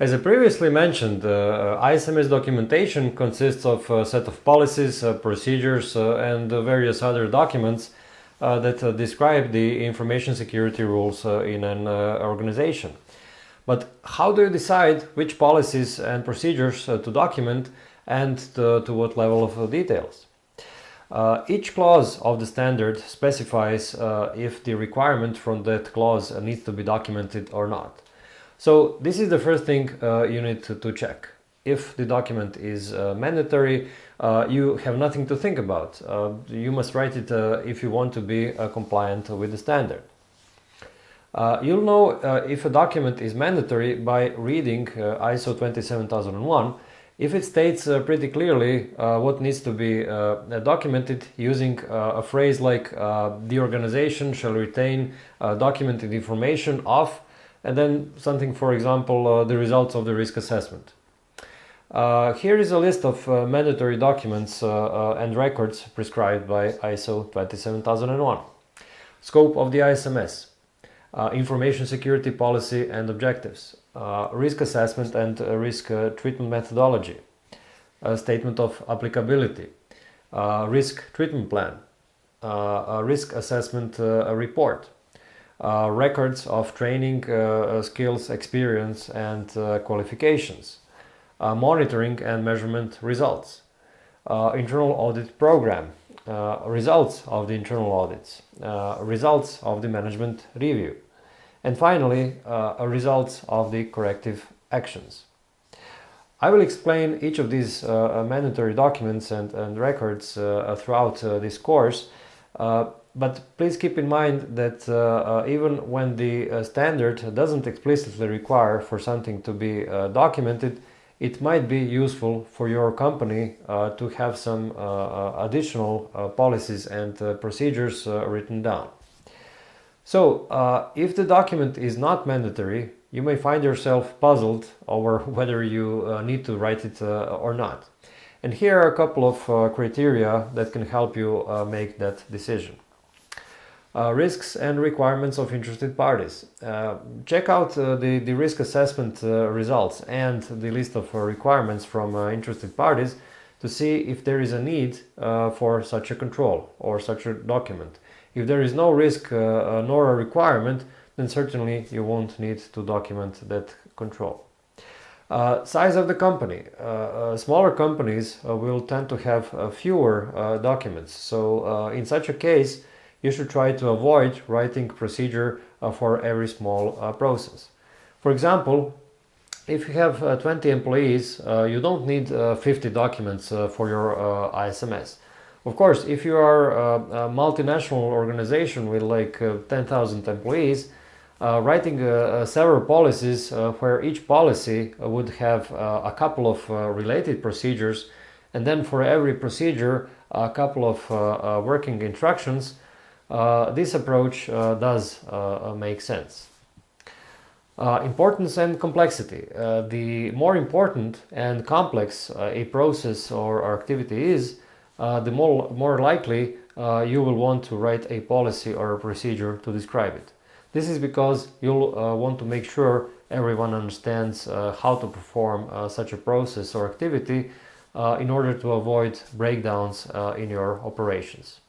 As I previously mentioned, ISMS documentation consists of a set of policies, procedures, and various other documents that describe the information security rules in an organization. But how do you decide which policies and procedures to document and to what level of details? Each clause of the standard specifies if the requirement from that clause needs to be documented or not. So this is the first thing you need to check. If the document is mandatory, you have nothing to think about. You must write it if you want to be compliant with the standard. You'll know if a document is mandatory by reading ISO 27001 if it states pretty clearly what needs to be documented using a phrase like the organization shall retain documented information of, and then something, for example, the results of the risk assessment. Here is a list of mandatory documents and records prescribed by ISO 27001. Scope of the ISMS, information security policy and objectives, risk assessment and risk treatment methodology, statement of applicability, risk treatment plan, risk assessment report, records of training, skills, experience and qualifications, monitoring and measurement results, internal audit program, results of the internal audits, results of the management review, and finally results of the corrective actions. I will explain each of these mandatory documents and records throughout this course. But please keep in mind that even when the standard doesn't explicitly require for something to be documented, it might be useful for your company to have some additional policies and procedures written down. So, if the document is not mandatory, you may find yourself puzzled over whether you need to write it or not. And here are a couple of criteria that can help you make that decision. Risks and requirements of interested parties. Check out the risk assessment results and the list of requirements from interested parties to see if there is a need for such a control or such a document. If there is no risk nor a requirement, then certainly you won't need to document that control. Size of the company. Smaller companies will tend to have fewer documents. So in such a case, you should try to avoid writing procedure for every small process. For example, if you have 20 employees, you don't need 50 documents for your ISMS. Of course, if you are a multinational organization with like 10,000 employees, writing several policies where each policy would have a couple of related procedures, and then for every procedure a couple of working instructions, this approach does make sense. Importance and complexity. The more important and complex a process or activity is, the more likely you will want to write a policy or a procedure to describe it. This is because you'll want to make sure everyone understands how to perform such a process or activity in order to avoid breakdowns in your operations.